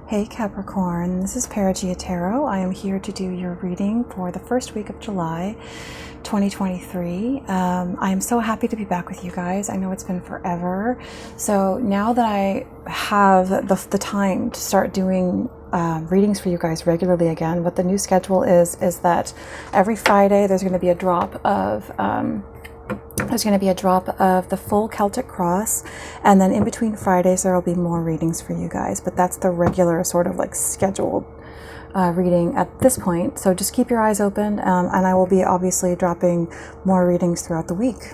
Hey Capricorn, this is Perigaea Tarot. I am here to do your reading for the first week of July 2023. I am so happy to be back with you guys. I know it's been forever. So now that I have the time to start doing readings for you guys regularly again, what the new schedule is that every Friday there's going to be a drop of the full Celtic cross, and then in between Fridays there will be more readings for you guys, but that's the regular sort of like scheduled reading at this point. So just keep your eyes open, and I will be obviously dropping more readings throughout the week.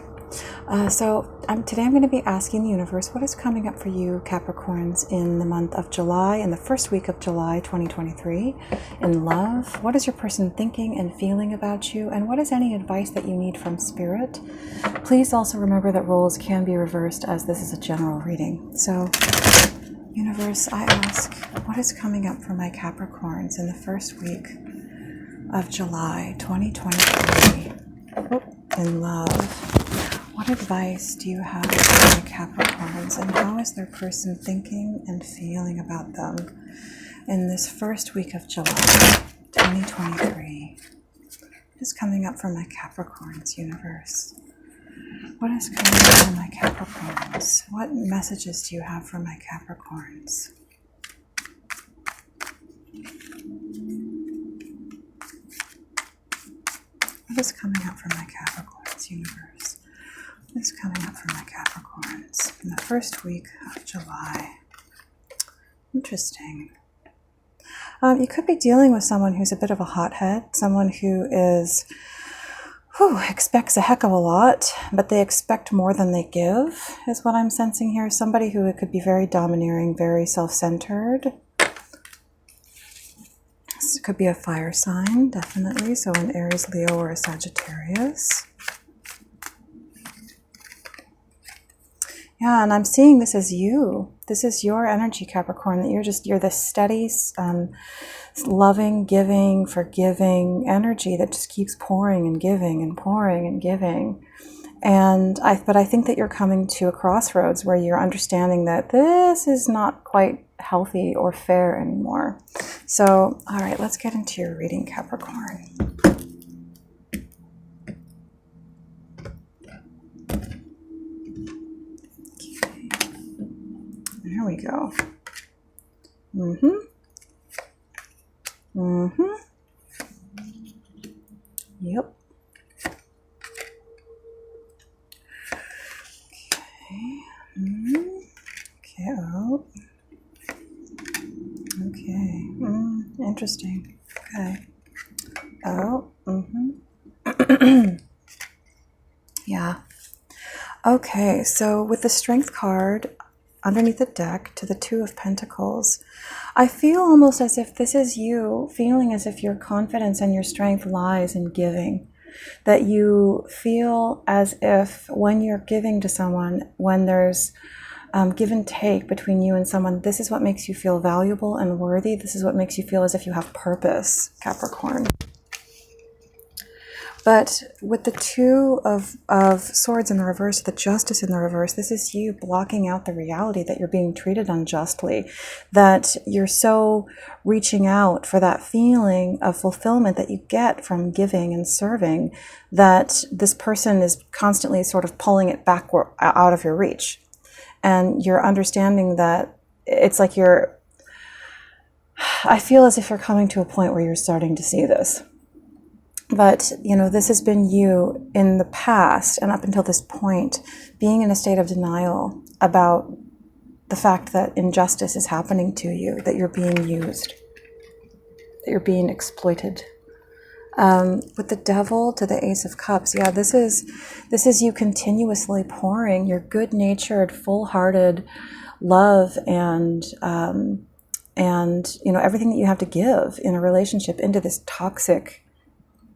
Today I'm going to be asking the universe, what is coming up for you Capricorns in the month of July, in the first week of July 2023, in love? What is your person thinking and feeling about you, and what is any advice that you need from Spirit? Please also remember that roles can be reversed, as this is a general reading. So universe, I ask, what is coming up for my Capricorns in the first week of July 2023 in love? What advice do you have for my Capricorns, and how is their person thinking and feeling about them in this first week of July 2023? What is coming up for my Capricorns, universe? What is coming up for my Capricorns? What messages do you have for my Capricorns? What is coming up for my Capricorns, universe? What is coming up for my Capricorns in the first week of July? Interesting. You could be dealing with someone who's a bit of a hothead, someone who expects a heck of a lot, but they expect more than they give, is what I'm sensing here. Somebody who could be very domineering, very self-centered. This could be a fire sign, definitely. So an Aries, Leo, or a Sagittarius. Yeah, and I'm seeing this as you. This is your energy, Capricorn, that you're this steady, loving, giving, forgiving energy that just keeps pouring and giving and pouring and giving. But I think that you're coming to a crossroads where you're understanding that this is not quite healthy or fair anymore. So, all right, let's get into your reading, Capricorn. There we go. Yep. Okay. Oh. Okay. Interesting. Okay. Oh. Yeah. Okay. So with the Strength card underneath the deck to the Two of Pentacles, I feel almost as if this is you feeling as if your confidence and your strength lies in giving. That you feel as if when you're giving to someone, when there's give and take between you and someone, this is what makes you feel valuable and worthy. This is what makes you feel as if you have purpose, Capricorn. But with the Two of Swords in the reverse, the Justice in the reverse, this is you blocking out the reality that you're being treated unjustly, that you're so reaching out for that feeling of fulfillment that you get from giving and serving, that this person is constantly sort of pulling it backward out of your reach. And you're understanding that it's like I feel as if you're coming to a point where you're starting to see this. But, this has been you in the past and up until this point, being in a state of denial about the fact that injustice is happening to you, that you're being used, that you're being exploited. With the Devil to the Ace of Cups, yeah, this is you continuously pouring your good-natured, full-hearted love and everything that you have to give in a relationship into this toxic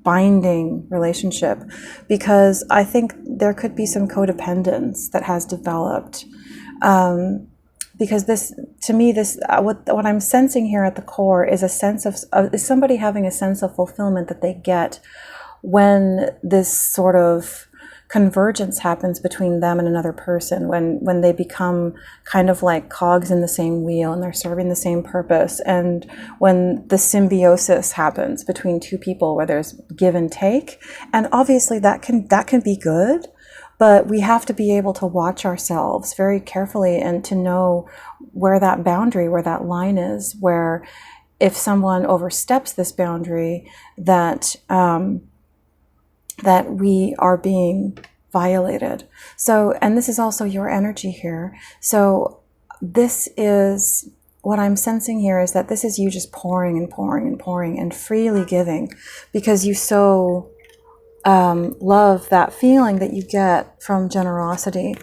binding relationship, because I think there could be some codependence that has developed, because what I'm sensing here at the core is a sense is somebody having a sense of fulfillment that they get when this sort of convergence happens between them and another person, when they become kind of like cogs in the same wheel and they're serving the same purpose, and when the symbiosis happens between two people where there's give and take. And obviously that can be good, but we have to be able to watch ourselves very carefully and to know where that boundary, where that line is, where if someone oversteps this boundary, that that we are being violated. So, and this is also your energy here. So this is what I'm sensing here, is that this is you just pouring and pouring and pouring and freely giving, because you so love that feeling that you get from generosity,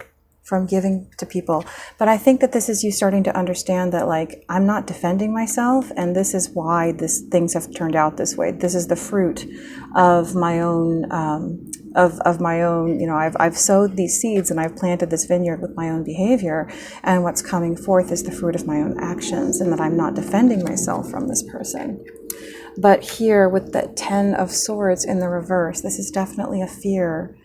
from giving to people. But I think that this is you starting to understand that, like, I'm not defending myself, and this is why things have turned out this way. This is the fruit of my own, of my own, you know, I've sowed these seeds and I've planted this vineyard with my own behavior, and what's coming forth is the fruit of my own actions, and that I'm not defending myself from this person. But here with the 10 of Swords in the reverse, this is definitely a fear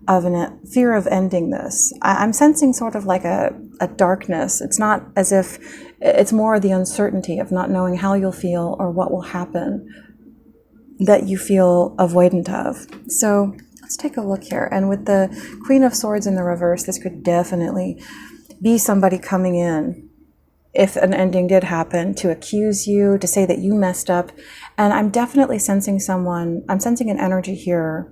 of ending this. I'm sensing sort of like a darkness. It's not as if, it's more the uncertainty of not knowing how you'll feel or what will happen that you feel avoidant of. So let's take a look here. And with the Queen of Swords in the reverse, this could definitely be somebody coming in, if an ending did happen, to accuse you, to say that you messed up. And I'm definitely sensing I'm sensing an energy here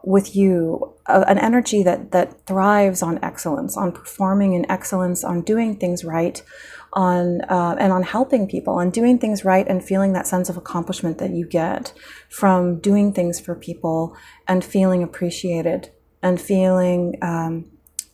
with you, an energy that thrives on excellence, on performing in excellence, on doing things right, on and on helping people, on doing things right and feeling that sense of accomplishment that you get from doing things for people and feeling appreciated and feeling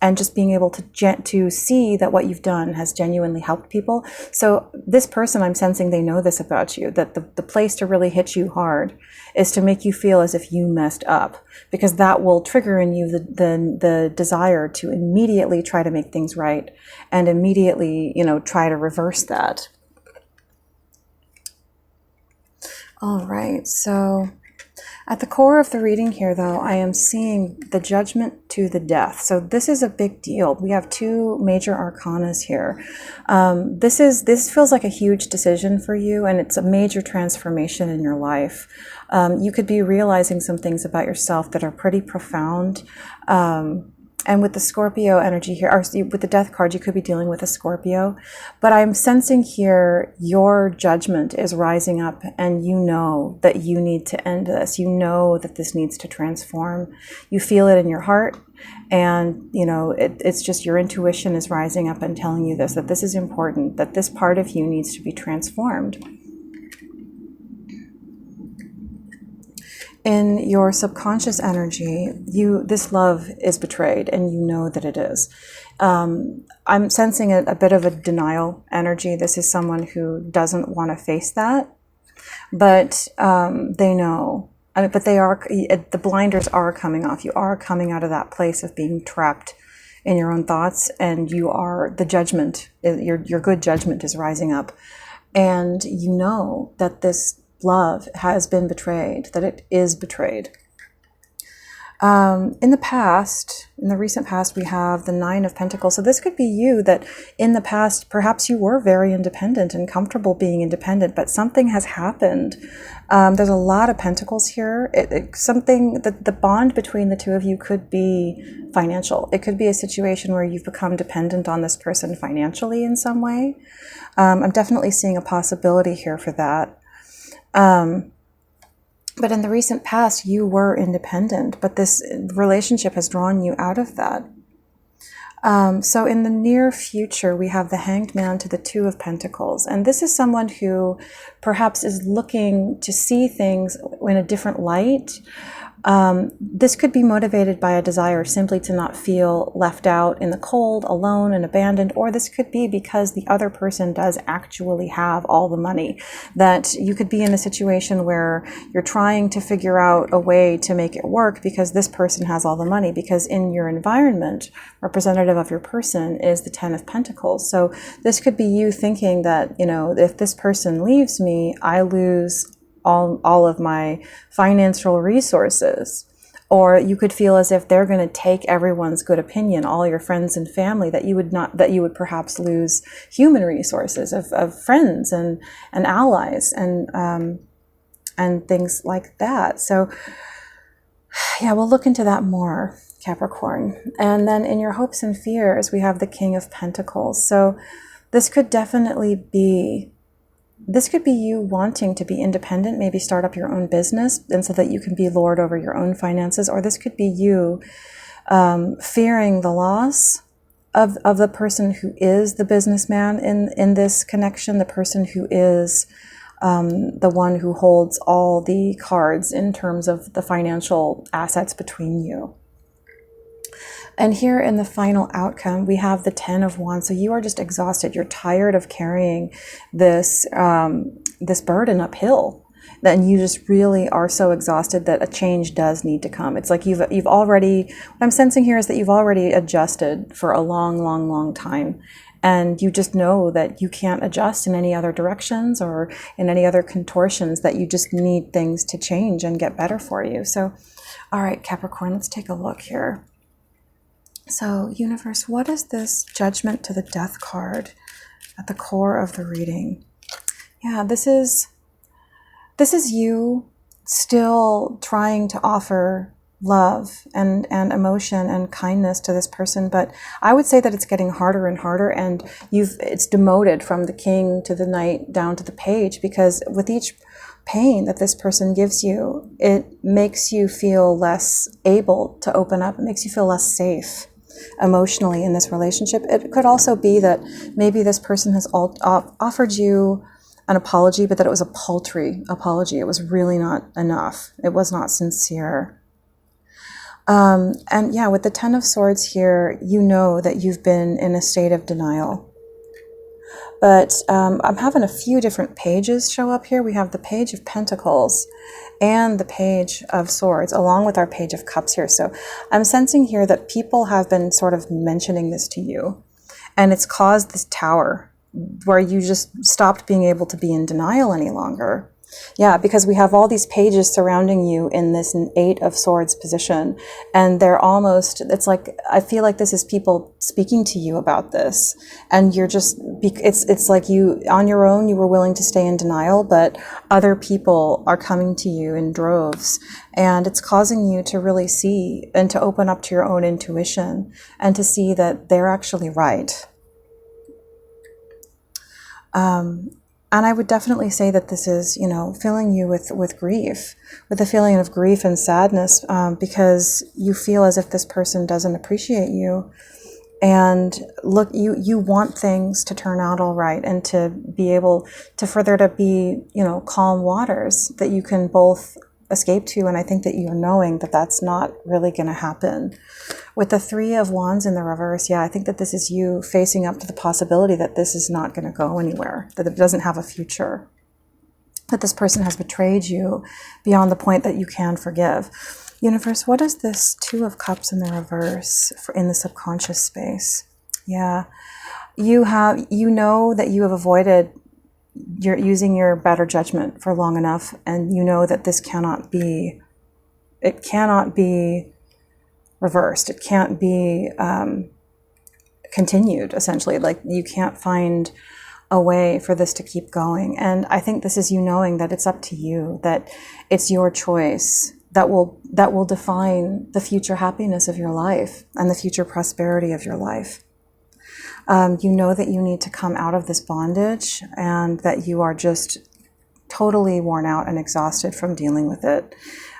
and just being able to see that what you've done has genuinely helped people. So this person, I'm sensing they know this about you, that the place to really hit you hard is to make you feel as if you messed up, because that will trigger in you the desire to immediately try to make things right and immediately, you know, try to reverse that. All right, so at the core of the reading here, though, I am seeing the Judgment to the Death. So this is a big deal. We have two major arcanas here. This feels like a huge decision for you, and it's a major transformation in your life. You could be realizing some things about yourself that are pretty profound. And with the Scorpio energy here, or with the Death card, you could be dealing with a Scorpio. But I'm sensing here your judgment is rising up, and you know that you need to end this. You know that this needs to transform. You feel it in your heart, and you know it's just your intuition is rising up and telling you this, that this is important, that this part of you needs to be transformed. In your subconscious energy, this love is betrayed, and you know that it is. I'm sensing a bit of a denial energy. This is someone who doesn't want to face that, but they know. But the blinders are coming off. You are coming out of that place of being trapped in your own thoughts, and you are the judgment. Your good judgment is rising up, and you know that this love has been betrayed, that it is betrayed. In the recent past, we have the Nine of Pentacles. So this could be you, that in the past, perhaps you were very independent and comfortable being independent, but something has happened. There's a lot of pentacles here. The bond between the two of you could be financial. It could be a situation where you've become dependent on this person financially in some way. I'm definitely seeing a possibility here for that. But in the recent past, you were independent, but this relationship has drawn you out of that. So in the near future, we have the Hanged Man to the Two of Pentacles. And this is someone who perhaps is looking to see things in a different light. This could be motivated by a desire simply to not feel left out in the cold, alone, and abandoned, or this could be because the other person does actually have all the money. That you could be in a situation where you're trying to figure out a way to make it work because this person has all the money, because in your environment, representative of your person is the Ten of Pentacles. So this could be you thinking that, you know, if this person leaves me, I lose all of my financial resources, Or you could feel as if they're going to take everyone's good opinion, all your friends and family, that you would perhaps lose human resources of friends and allies and things like that. So yeah, we'll look into that more, Capricorn. And then in your hopes and fears, we have the King of Pentacles. So this could definitely be, this could be you wanting to be independent, maybe start up your own business, and so that you can be lord over your own finances. Or this could be you fearing the loss of the person who is the businessman in this connection, the person who is the one who holds all the cards in terms of the financial assets between you. And here in the final outcome, we have the 10 of Wands. So you are just exhausted. You're tired of carrying this this burden uphill. Then you just really are so exhausted that a change does need to come. It's like you've already, what I'm sensing here is that you've already adjusted for a long time. And you just know that you can't adjust in any other directions or in any other contortions, that you just need things to change and get better for you. So, all right, Capricorn, let's take a look here. So, universe, what is this Judgment to the Death card at the core of the reading? Yeah, this is you still trying to offer love and emotion and kindness to this person, but I would say that it's getting harder and harder, and it's demoted from the King to the Knight down to the Page, because with each pain that this person gives you, it makes you feel less able to open up. It makes you feel less safe emotionally in this relationship. It could also be that maybe this person has offered you an apology, but that it was a paltry apology. It was really not enough. It was not sincere. And yeah, with the 10 of Swords here, you know that you've been in a state of denial. But I'm having a few different pages show up here. We have the Page of Pentacles and the Page of Swords, along with our Page of Cups here. So I'm sensing here that people have been sort of mentioning this to you, and it's caused this tower where you just stopped being able to be in denial any longer. Yeah, because we have all these pages surrounding you in this 8 of Swords position, and they're almost, it's like, I feel like this is people speaking to you about this, and you're just, it's like you, on your own, you were willing to stay in denial, but other people are coming to you in droves, and it's causing you to really see and to open up to your own intuition and to see that they're actually right. And I would definitely say that this is, filling you with grief, with a feeling of grief and sadness, because you feel as if this person doesn't appreciate you. And look, you want things to turn out all right, and to be able to, for there to be, calm waters that you can both escape to. And I think that you're knowing that that's not really going to happen. With the 3 of Wands in the reverse, yeah, I think that this is you facing up to the possibility that this is not going to go anywhere, that it doesn't have a future, that this person has betrayed you beyond the point that you can forgive. Universe, what is this 2 of Cups in the reverse in the subconscious space? Yeah, you know that you have avoided using your better judgment for long enough, and you know that this cannot be reversed. It can't be continued, essentially. Like, you can't find a way for this to keep going. And I think this is you knowing that it's up to you, that it's your choice that will define the future happiness of your life and the future prosperity of your life. You know that you need to come out of this bondage, and that you are just totally worn out and exhausted from dealing with it.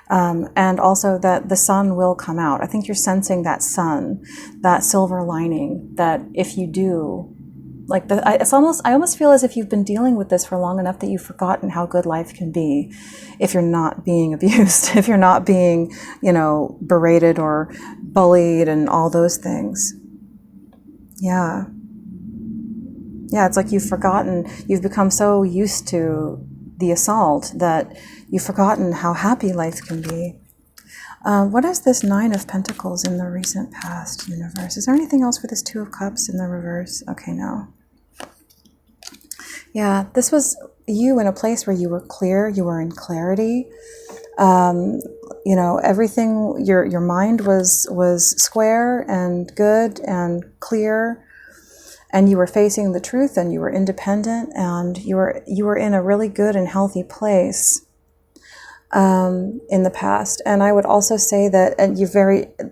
And also that the sun will come out. I think you're sensing that sun, that silver lining, that if you do, like, I almost feel as if you've been dealing with this for long enough that you've forgotten how good life can be if you're not being abused, if you're not being, berated or bullied and all those things. Yeah. Yeah, it's like you've become so used to the assault that you've forgotten how happy life can be. What is this 9 of Pentacles in the recent past, universe? Is there anything else for this 2 of Cups in the reverse? Okay, no. Yeah, this was you in a place where you were clear, you were in clarity. You know, everything, your mind was square and good and clear, and you were facing the truth, and you were independent, and you were in a really good and healthy place in the past. And I would also say that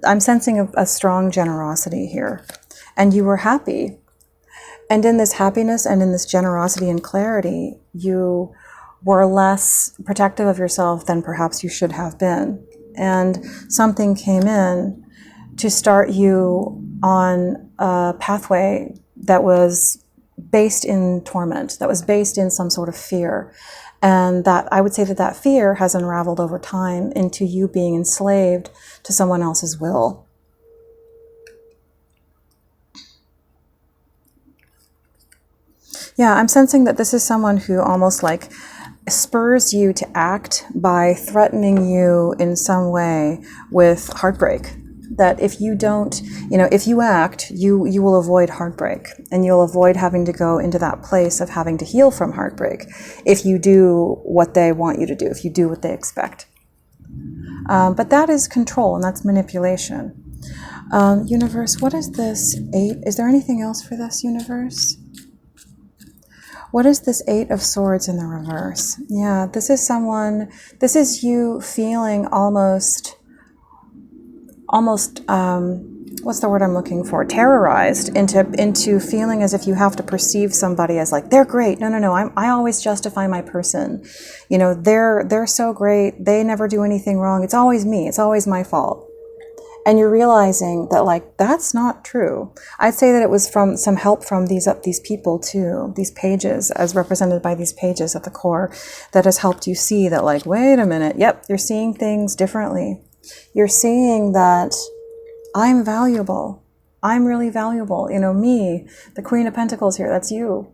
I'm sensing a strong generosity here, and you were happy. And in this happiness and in this generosity and clarity, you were less protective of yourself than perhaps you should have been. And something came in to start you on a pathway that was based in torment, that was based in some sort of fear. And that I would say that fear has unraveled over time into you being enslaved to someone else's will. Yeah, I'm sensing that this is someone who almost like spurs you to act by threatening you in some way with heartbreak. That if you don't, if you act, you will avoid heartbreak, and you'll avoid having to go into that place of having to heal from heartbreak if you do what they want you to do, if you do what they expect. But that is control, and that's manipulation. Universe, what is this 8? Is there anything else for this, universe? What is this 8 of Swords in the reverse? Yeah, this is you feeling almost, what's the word I'm looking for? Terrorized into feeling as if you have to perceive somebody as like, they're great. No. I always justify my person. They're so great. They never do anything wrong. It's always me. It's always my fault. And you're realizing that, like, that's not true. I'd say that it was from some help from these people too, these pages, as represented by these pages at the core, that has helped you see that, like, wait a minute, yep, you're seeing things differently. You're seeing that I'm valuable. I'm really valuable. Me, the Queen of Pentacles here, that's you.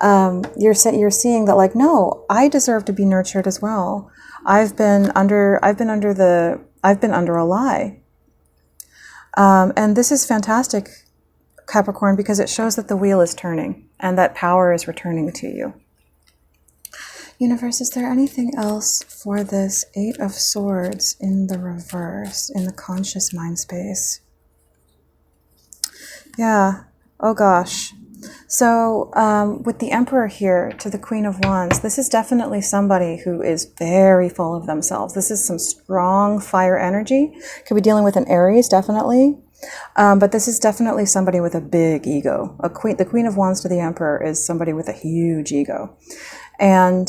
You're seeing that, like, no, I deserve to be nurtured as well. I've been under a lie. And this is fantastic, Capricorn, because it shows that the wheel is turning and that power is returning to you. Universe, is there anything else for this 8 of Swords in the reverse, in the conscious mind space? Yeah. Oh gosh. So with the Emperor here to the Queen of Wands, this is definitely somebody who is very full of themselves. This is some strong fire energy. Could be dealing with an Aries, definitely. But this is definitely somebody with a big ego. The Queen of Wands to the Emperor is somebody with a huge ego. And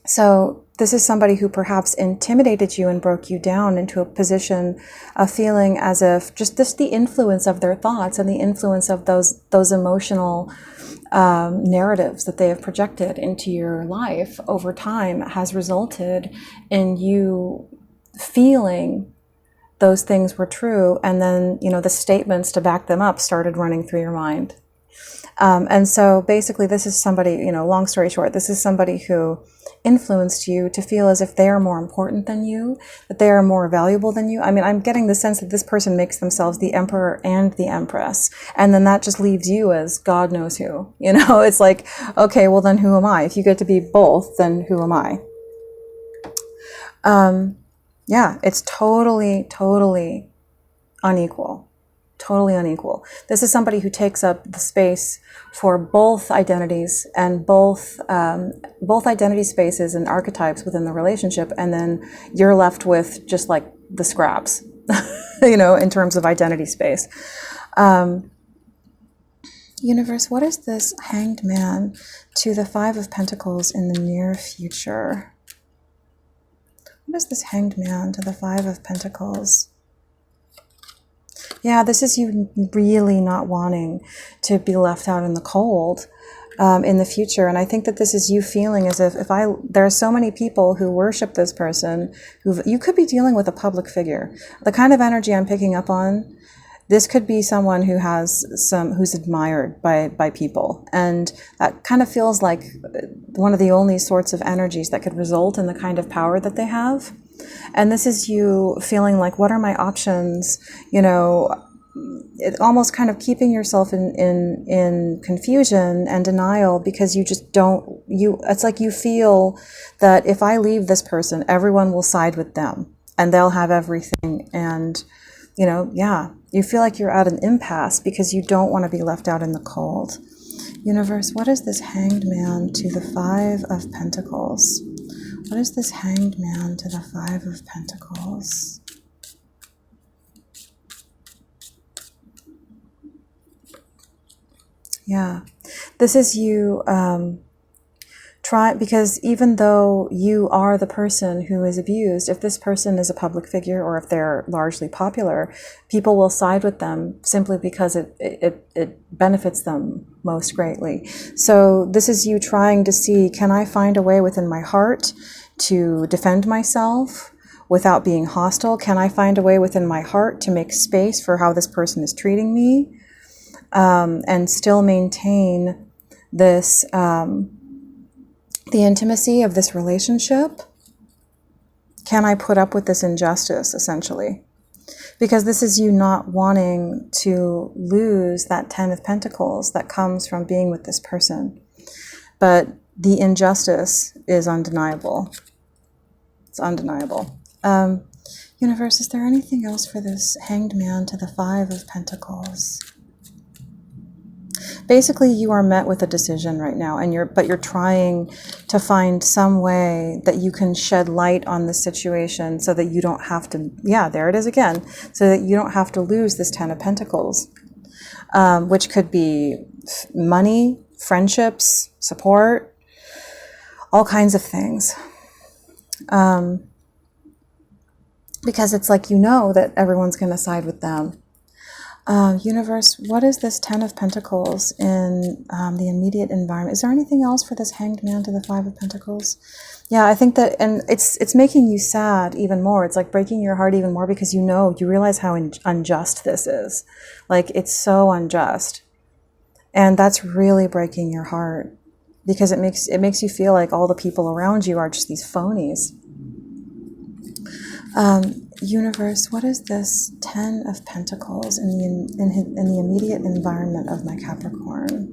so this is somebody who perhaps intimidated you and broke you down into a position of feeling as if just the influence of their thoughts and the influence of those emotional narratives that they have projected into your life over time has resulted in you feeling those things were true, and then the statements to back them up started running through your mind. And so basically this is somebody, long story short, this is somebody who influenced you to feel as if they are more important than you, that they are more valuable than you. I mean, I'm getting the sense that this person makes themselves the Emperor and the Empress, and then that just leaves you as God knows who. It's like, okay, well then who am I? If you get to be both, then who am I? Yeah, it's totally unequal. Totally unequal. This is somebody who takes up the space for both identities and both identity spaces and archetypes within the relationship, and then you're left with just like the scraps, in terms of identity space. Universe, what is this Hanged Man to the 5 of Pentacles in the near future? What is this Hanged Man to the 5 of Pentacles? Yeah, this is you really not wanting to be left out in the cold in the future. And I think that this is you feeling as if there are so many people who worship this person, you could be dealing with a public figure. The kind of energy I'm picking up on, this could be someone who's admired by people. And that kind of feels like one of the only sorts of energies that could result in the kind of power that they have. And this is you feeling like, what are my options? almost kind of keeping yourself in confusion and denial, because you just don't, it's like you feel that if I leave this person, everyone will side with them and they'll have everything. And, you know, yeah, you feel like you're at an impasse because you don't want to be left out in the cold. Universe, what is this Hanged Man to the Five of Pentacles? What is this Hanged Man to the Five of Pentacles? Yeah, this is you because even though you are the person who is abused, if this person is a public figure or if they're largely popular, people will side with them simply because it benefits them most greatly. So this is you trying to see, can I find a way within my heart to defend myself without being hostile? Can I find a way within my heart to make space for how this person is treating me? And still maintain this, the intimacy of this relationship? Can I put up with this injustice, essentially? Because this is you not wanting to lose that 10 of Pentacles that comes from being with this person. But the injustice is undeniable. It's undeniable. Universe, is there anything else for this Hanged Man to the Five of Pentacles? Basically, you are met with a decision right now, and you're trying to find some way that you can shed light on this situation so that you don't have to, yeah, there it is again, so that you don't have to lose this 10 of Pentacles, which could be money, friendships, support, all kinds of things. Because it's like, you know that everyone's going to side with them. Universe, what is this 10 of Pentacles in the immediate environment? Is there anything else for this Hanged Man to the Five of Pentacles? Yeah, I think that, and it's making you sad even more. It's like breaking your heart even more because you realize how unjust this is. Like, it's so unjust. And that's really breaking your heart because it makes you feel like all the people around you are just these phonies. Universe, what is this 10 of Pentacles in the immediate environment of my Capricorn?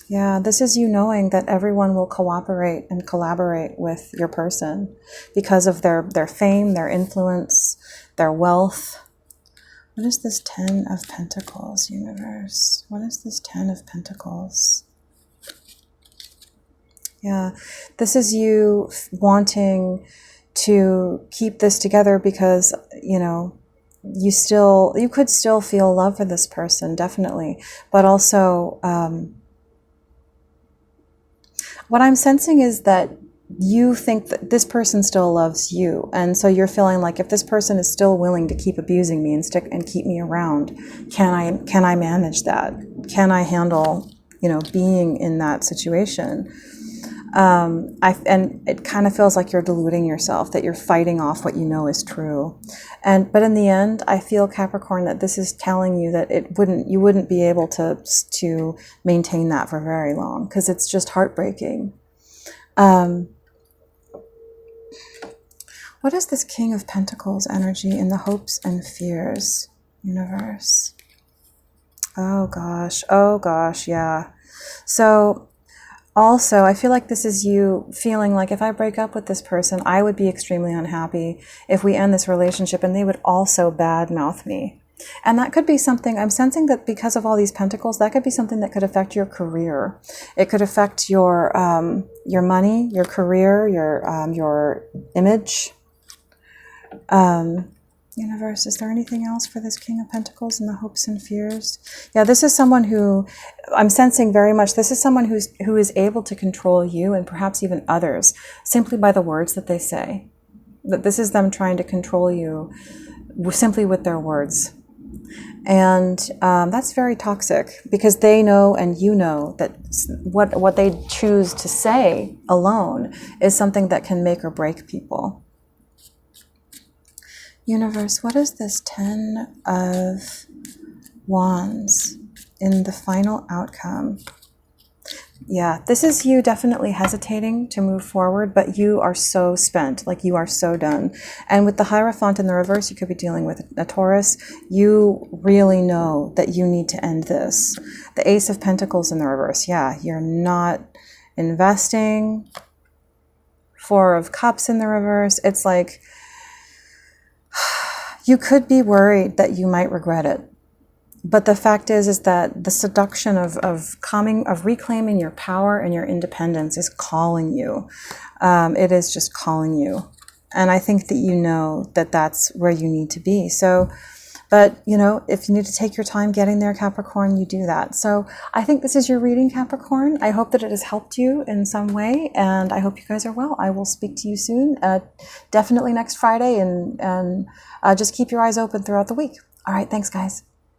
Yeah, this is you knowing that everyone will cooperate and collaborate with your person because of their fame, their influence, their wealth. What is this 10 of Pentacles, Universe? What is this 10 of Pentacles? Yeah, this is you wanting to keep this together because, you know, you could still feel love for this person, definitely. But also, what I'm sensing is that you think that this person still loves you. And so you're feeling like, if this person is still willing to keep abusing me and keep me around, can I manage that? Can I handle, you know, being in that situation? And it kind of feels like you're deluding yourself, that you're fighting off what you know is true. But in the end, I feel, Capricorn, that this is telling you that you wouldn't be able to maintain that for very long, because it's just heartbreaking. What is this King of Pentacles energy in the hopes and fears, Universe? Oh gosh, yeah. So also, I feel like this is you feeling like, if I break up with this person, I would be extremely unhappy if we end this relationship, and they would also badmouth me. And that could be something, I'm sensing that because of all these pentacles, that could be something that could affect your career. It could affect your money, your career, your image. Universe, is there anything else for this King of Pentacles in the hopes and fears? Yeah, this is someone who, I'm sensing very much, this is someone who is able to control you and perhaps even others simply by the words that they say. That this is them trying to control you simply with their words. And that's very toxic, because they know and you know that what they choose to say alone is something that can make or break people. Universe, what is this 10 of Wands in the final outcome? Yeah, this is you definitely hesitating to move forward, but you are so spent, like you are so done. And with the Hierophant in the reverse, you could be dealing with a Taurus. You really know that you need to end this. The Ace of Pentacles in the reverse, yeah, you're not investing. Four of Cups in the reverse. It's like you could be worried that you might regret it. But the fact is that the seduction of reclaiming your power and your independence is calling you. It is just calling you. And I think that you know that that's where you need to be. So, but, you know, if you need to take your time getting there, Capricorn, you do that. So I think this is your reading, Capricorn. I hope that it has helped you in some way. And I hope you guys are well. I will speak to you soon, definitely next Friday. And just keep your eyes open throughout the week. All right. Thanks, guys.